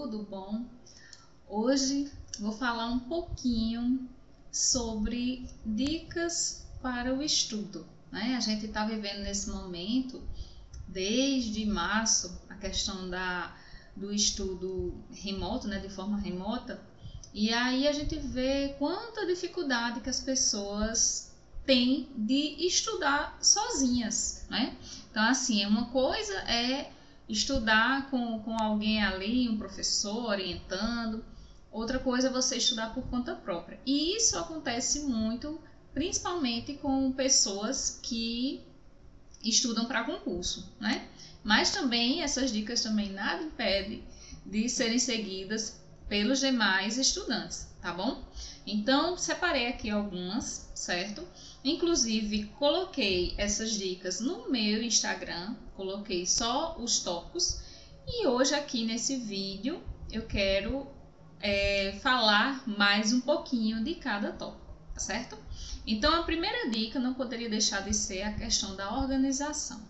tudo bom? Hoje vou falar um pouquinho sobre dicas para o estudo, né? A gente está vivendo nesse momento, desde março, a questão do estudo remoto, né, de forma remota, e aí a gente vê quanta dificuldade que as pessoas têm de estudar sozinhas, né? Então, assim, uma coisa é estudar com alguém ali, um professor orientando, outra coisa é você estudar por conta própria. E isso acontece muito, principalmente com pessoas que estudam para concurso, né? Mas também essas dicas também nada impede de serem seguidas pelos demais estudantes, tá bom? Então, separei aqui algumas, certo? Inclusive, coloquei essas dicas no meu Instagram, coloquei só os tópicos. E hoje aqui nesse vídeo eu quero falar mais um pouquinho de cada tópico, tá certo? Então, a primeira dica não poderia deixar de ser a questão da organização.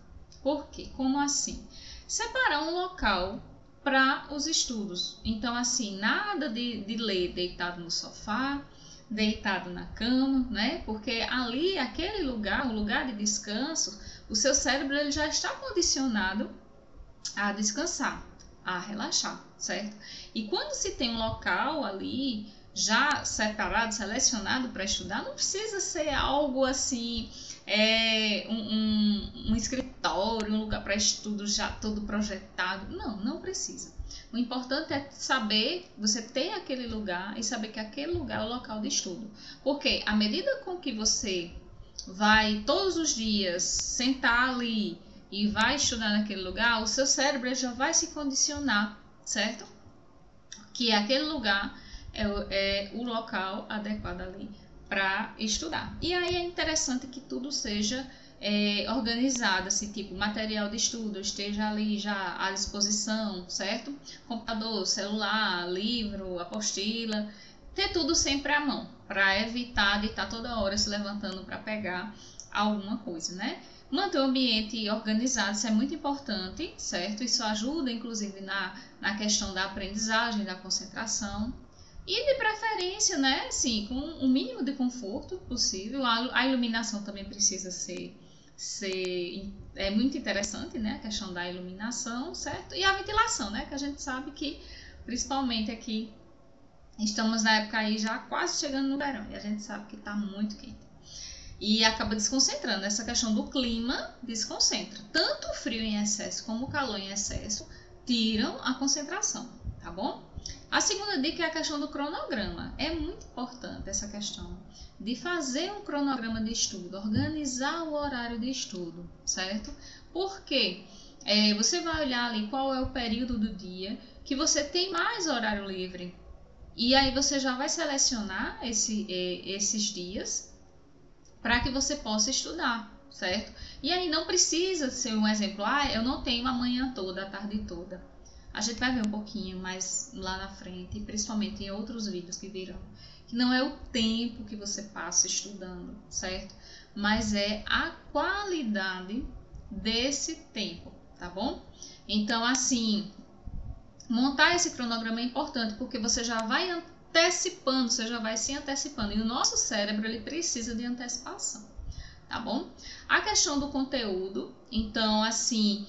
Por quê? Como assim? Separar um local para os estudos. Então, assim, nada de ler deitado no sofá, deitado na cama, né? Porque ali, aquele lugar, o lugar de descanso, o seu cérebro ele já está condicionado a descansar, a relaxar, certo? E quando se tem um local ali já separado, selecionado para estudar, não precisa ser algo assim, um escritório, um lugar para estudo já todo projetado. Não precisa. O importante é saber, você ter aquele lugar e saber que aquele lugar é o local de estudo. Porque à medida com que você vai todos os dias sentar ali e vai estudar naquele lugar, o seu cérebro já vai se condicionar, certo? Que aquele lugar é o local adequado ali para estudar. E aí é interessante que tudo seja organizado, assim, tipo, material de estudo esteja ali já à disposição, certo? Computador, celular, livro, apostila, ter tudo sempre à mão, para evitar de estar toda hora se levantando para pegar alguma coisa, né? Manter o ambiente organizado, isso é muito importante, certo? Isso ajuda, inclusive, na questão da aprendizagem, da concentração. E de preferência, né, assim, com o mínimo de conforto possível. A iluminação também precisa ser muito interessante, né, a questão da iluminação, certo? E a ventilação, né, que a gente sabe que, principalmente aqui, estamos na época aí já quase chegando no verão, e a gente sabe que está muito quente. E acaba desconcentrando, essa questão do clima desconcentra. Tanto o frio em excesso como o calor em excesso tiram a concentração, tá bom? A segunda dica é a questão do cronograma. É muito importante essa questão de fazer um cronograma de estudo, organizar o horário de estudo, certo? Porque você vai olhar ali qual é o período do dia que você tem mais horário livre. E aí você já vai selecionar esses dias para que você possa estudar, certo? E aí não precisa ser um exemplo, eu não tenho a manhã toda, a tarde toda. A gente vai ver um pouquinho mais lá na frente, principalmente em outros vídeos que virão, que não é o tempo que você passa estudando, certo? Mas é a qualidade desse tempo, tá bom? Então, assim, montar esse cronograma é importante, porque você já vai antecipando, você já vai se antecipando. E o nosso cérebro, ele precisa de antecipação, tá bom? A questão do conteúdo, então, assim,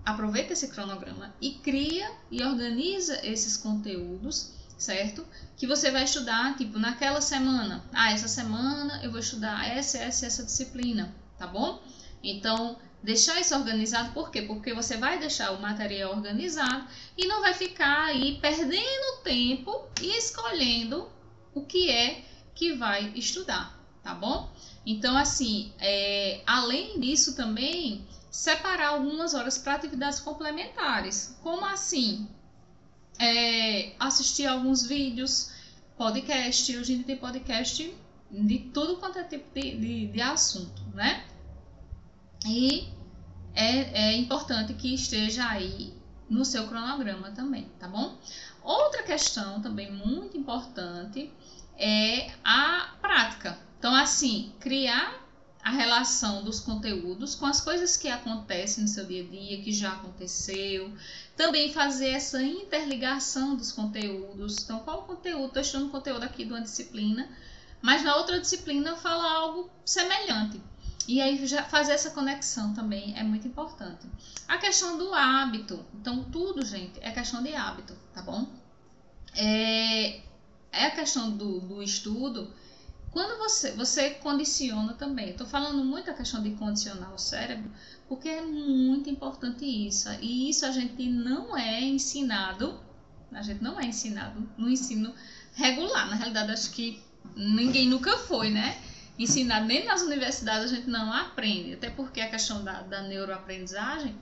aproveita esse cronograma e cria e organiza esses conteúdos, certo? Que você vai estudar, tipo, naquela semana. Essa semana eu vou estudar essa disciplina, tá bom? Então, deixar isso organizado, por quê? Porque você vai deixar o material organizado e não vai ficar aí perdendo tempo e escolhendo o que é que vai estudar, tá bom? Então, assim, além disso também, separar algumas horas para atividades complementares. Como assim? Assistir alguns vídeos, podcast. Hoje a gente tem podcast de tudo quanto é tipo de assunto, né? E é importante que esteja aí no seu cronograma também, tá bom? Outra questão também muito importante é a prática. Então, assim, criar a relação dos conteúdos com as coisas que acontecem no seu dia a dia, que já aconteceu. Também fazer essa interligação dos conteúdos. Então, qual o conteúdo? Estou estudando um conteúdo aqui de uma disciplina, mas na outra disciplina eu falo algo semelhante. E aí já fazer essa conexão também é muito importante. A questão do hábito. Então, tudo, gente, é questão de hábito, tá bom? É a questão do estudo. Quando você condiciona também, estou falando muito a questão de condicionar o cérebro, porque é muito importante isso. E isso a gente não é ensinado no ensino regular. Na realidade, acho que ninguém nunca foi, né? Ensinado, nem nas universidades a gente não aprende. Até porque a questão da neuroaprendizagem,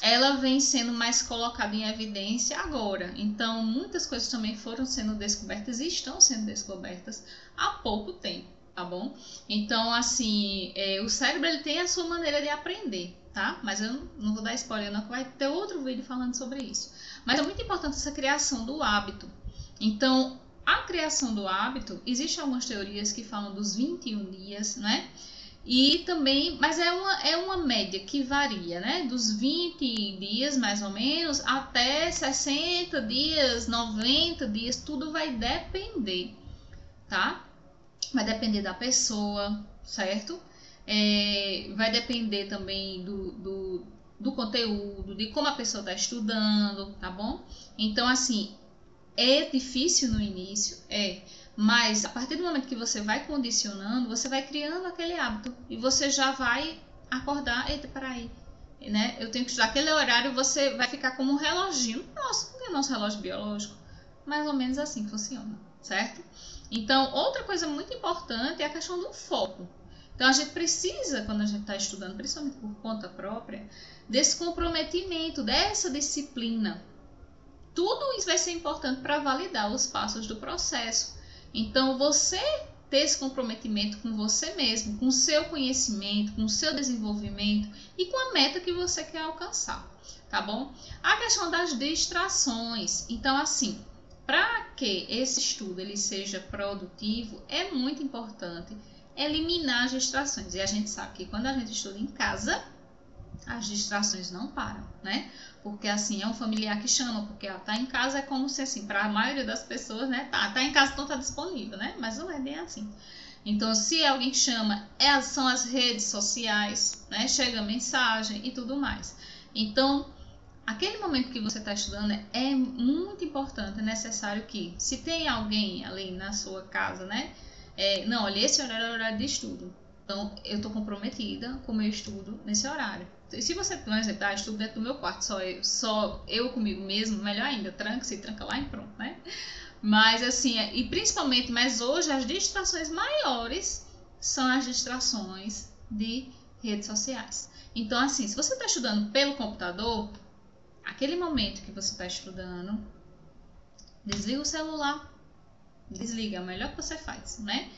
ela vem sendo mais colocada em evidência agora. Então, muitas coisas também foram sendo descobertas e estão sendo descobertas há pouco tempo, tá bom? Então, assim, o cérebro ele tem a sua maneira de aprender, tá? Mas eu não vou dar spoiler, não, que vai ter outro vídeo falando sobre isso. Mas é muito importante essa criação do hábito. Então, a criação do hábito, existem algumas teorias que falam dos 21 dias, né? E também, mas é uma média que varia, né? Dos 20 dias, mais ou menos, até 60 dias, 90 dias, tudo vai depender, tá? Vai depender da pessoa, certo? Vai depender também do conteúdo, de como a pessoa está estudando, tá bom? Então, assim, é difícil no início, mas a partir do momento que você vai condicionando, você vai criando aquele hábito e você já vai acordar, eita, peraí, né? Eu tenho que estudar aquele horário, você vai ficar como um reloginho. Nossa, não é nosso relógio biológico? Mais ou menos assim que funciona, certo? Então, outra coisa muito importante é a questão do foco. Então, a gente precisa, quando a gente está estudando, principalmente por conta própria, desse comprometimento, dessa disciplina. Tudo isso vai ser importante para validar os passos do processo. Então, você ter esse comprometimento com você mesmo, com o seu conhecimento, com o seu desenvolvimento e com a meta que você quer alcançar, tá bom? A questão das distrações. Então, assim, para que esse estudo ele seja produtivo, é muito importante eliminar as distrações. E a gente sabe que quando a gente estuda em casa, as distrações não param, né? Porque assim, é um familiar que chama, porque tá em casa é como se assim, para a maioria das pessoas, né? Tá em casa, então tá disponível, né? Mas não é bem assim. Então, se é alguém que chama, são as redes sociais, né? Chega mensagem e tudo mais. Então, aquele momento que você está estudando é muito importante, é necessário que, se tem alguém ali na sua casa, né? Não, olha, esse horário é o horário de estudo. Então, eu estou comprometida com o meu estudo nesse horário. Se você, por exemplo, estudo dentro do meu quarto, só eu comigo mesmo, melhor ainda, tranca lá e pronto, né? Mas assim, e principalmente, mas hoje as distrações maiores são as distrações de redes sociais. Então, assim, se você está estudando pelo computador, aquele momento que você está estudando, desliga o celular, desliga, é o melhor que você faz, né?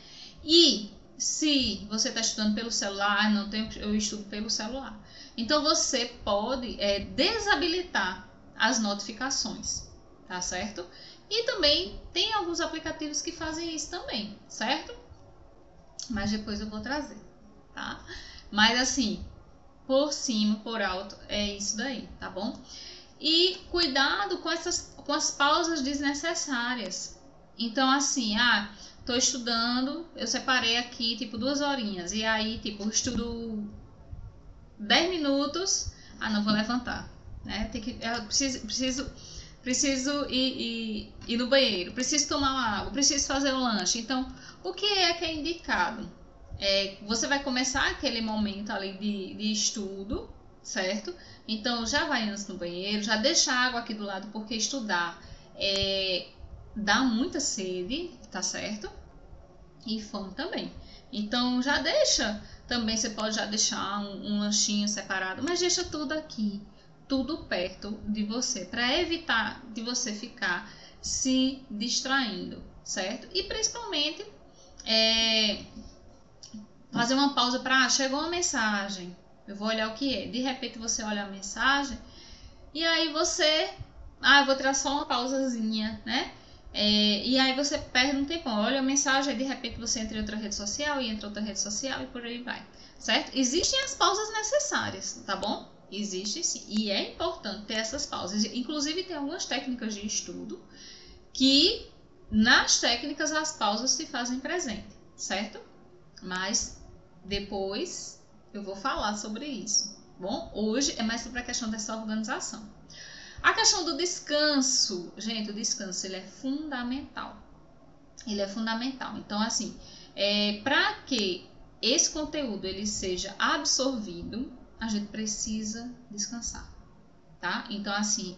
E se você está estudando pelo celular, eu estudo pelo celular. Então, você pode desabilitar as notificações, tá certo? E também tem alguns aplicativos que fazem isso também, certo? Mas depois eu vou trazer, tá? Mas assim, por cima, por alto, é isso daí, tá bom? E cuidado com as pausas desnecessárias. Então, assim, tô estudando, eu separei aqui, tipo, 2 horinhas. E aí, tipo, eu estudo 10 minutos. Não vou levantar, né? Eu preciso ir no banheiro, preciso tomar uma água, preciso fazer um lanche. Então, o que é indicado? Você vai começar aquele momento ali de estudo, certo? Então, já vai antes no banheiro, já deixa a água aqui do lado, porque estudar dá muita sede, tá certo? E fome também. Então, já deixa, também você pode já deixar um lanchinho separado, mas deixa tudo aqui, tudo perto de você, para evitar de você ficar se distraindo, certo? E principalmente, fazer uma pausa para, chegou uma mensagem, eu vou olhar o que é. De repente você olha a mensagem e aí você, eu vou tirar só uma pausazinha, né? E aí você perde um tempão. Olha a mensagem, aí de repente você entra em outra rede social e entra em outra rede social e por aí vai, certo? Existem as pausas necessárias, tá bom? Existem sim. E é importante ter essas pausas. Inclusive tem algumas técnicas de estudo que nas técnicas as pausas se fazem presente, certo? Mas depois eu vou falar sobre isso. Bom, hoje é mais sobre a questão dessa organização. A questão do descanso, gente, o descanso ele é fundamental. Ele é fundamental. Então, assim, para que esse conteúdo ele seja absorvido, a gente precisa descansar, tá? Então, assim,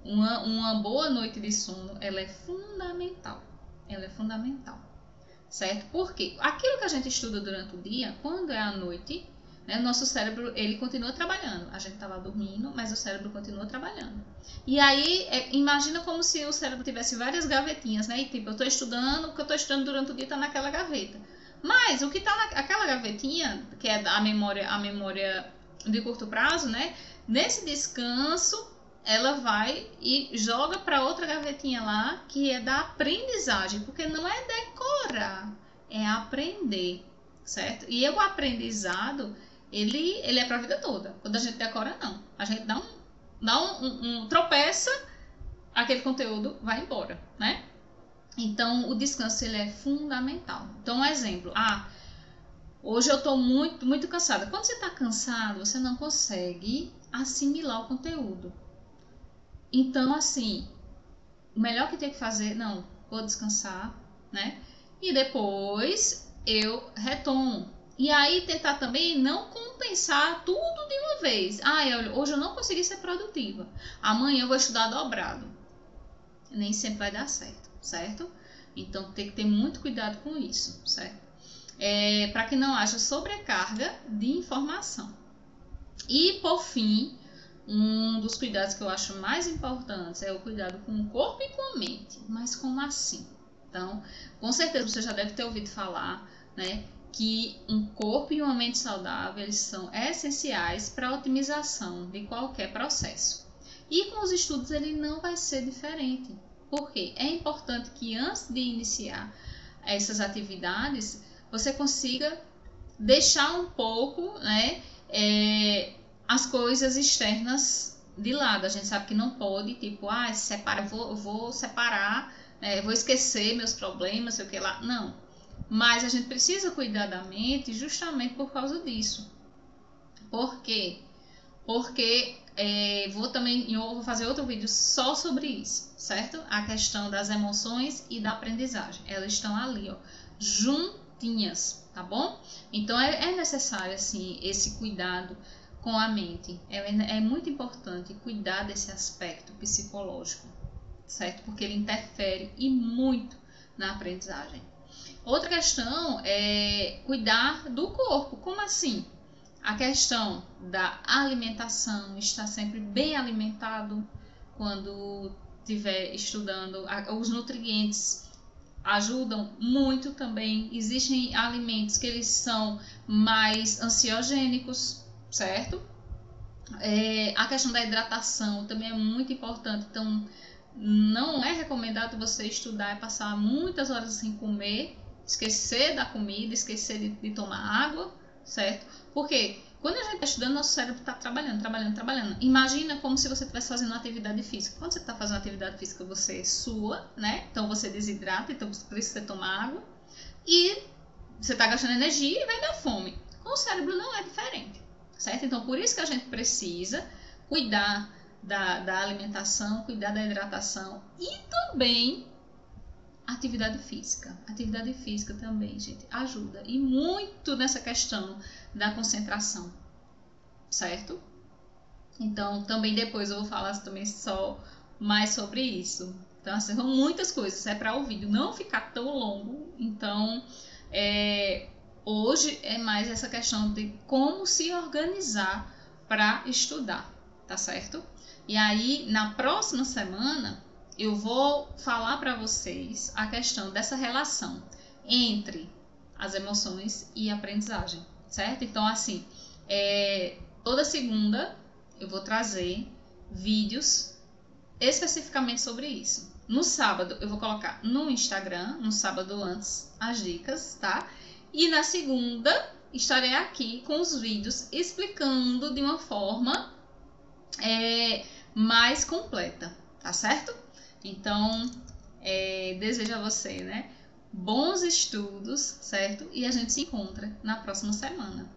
uma boa noite de sono, ela é fundamental. Ela é fundamental, certo? Porque aquilo que a gente estuda durante o dia, quando é à noite, né, o nosso cérebro ele continua trabalhando. A gente tá lá dormindo, mas o cérebro continua trabalhando. E aí, imagina como se o cérebro tivesse várias gavetinhas, né? E tipo, eu tô estudando, o que eu tô estudando durante o dia tá naquela gaveta. Mas o que tá naquela gavetinha, que é a memória de curto prazo, né? Nesse descanso, ela vai e joga para outra gavetinha lá, que é da aprendizagem, porque não é decorar, é aprender, certo? E o aprendizado, ele é para a vida toda. Quando a gente decora, não. A gente dá um tropeça, aquele conteúdo vai embora, né? Então, o descanso ele é fundamental. Então, um exemplo. Hoje eu estou muito cansada. Quando você está cansado, você não consegue assimilar o conteúdo. Então, assim, o melhor que tem que fazer, não, vou descansar, né? E depois eu retomo. E aí tentar também não compensar tudo de uma vez. Hoje eu não consegui ser produtiva. Amanhã eu vou estudar dobrado. Nem sempre vai dar certo, certo? Então tem que ter muito cuidado com isso, certo? Para que não haja sobrecarga de informação. E por fim, um dos cuidados que eu acho mais importantes é o cuidado com o corpo e com a mente. Mas como assim? Então, com certeza você já deve ter ouvido falar, né, que um corpo e uma mente saudável eles são essenciais para a otimização de qualquer processo. E com os estudos ele não vai ser diferente. Por quê? É importante que antes de iniciar essas atividades, você consiga deixar um pouco, né, as coisas externas de lado. A gente sabe que não pode, tipo, eu vou separar, vou esquecer meus problemas, sei o que lá. Não. Mas a gente precisa cuidar da mente justamente por causa disso. Por quê? Porque eu vou fazer outro vídeo só sobre isso, certo? A questão das emoções e da aprendizagem. Elas estão ali, ó, juntinhas, tá bom? Então é necessário, assim, esse cuidado com a mente. É muito importante cuidar desse aspecto psicológico, certo? Porque ele interfere e muito na aprendizagem. Outra questão é cuidar do corpo. Como assim? A questão da alimentação, estar sempre bem alimentado quando estiver estudando. Os nutrientes ajudam muito também. Existem alimentos que eles são mais ansiogênicos, certo? A questão da hidratação também é muito importante. Então, não é recomendado você estudar e passar muitas horas sem comer, esquecer da comida, esquecer de tomar água, certo? Porque quando a gente está estudando, nosso cérebro está trabalhando. Imagina como se você estivesse fazendo uma atividade física. Quando você está fazendo atividade física, você sua, né? Então você desidrata, então por isso você toma água. E você está gastando energia e vai dar fome. Com o cérebro não é diferente, certo? Então por isso que a gente precisa cuidar da alimentação, cuidar da hidratação e também atividade física. Atividade física também, gente, ajuda e muito nessa questão da concentração, certo? Então, também depois eu vou falar também só mais sobre isso. Então, assim, são muitas coisas, para o vídeo não ficar tão longo. Então, hoje é mais essa questão de como se organizar para estudar, tá certo? E aí, na próxima semana, eu vou falar para vocês a questão dessa relação entre as emoções e a aprendizagem, certo? Então, assim, toda segunda eu vou trazer vídeos especificamente sobre isso, No sábado eu vou colocar no Instagram, no sábado antes, as dicas, tá? E na segunda estarei aqui com os vídeos explicando de uma forma mais completa, tá certo? Então, desejo a você, né, bons estudos, certo? E a gente se encontra na próxima semana.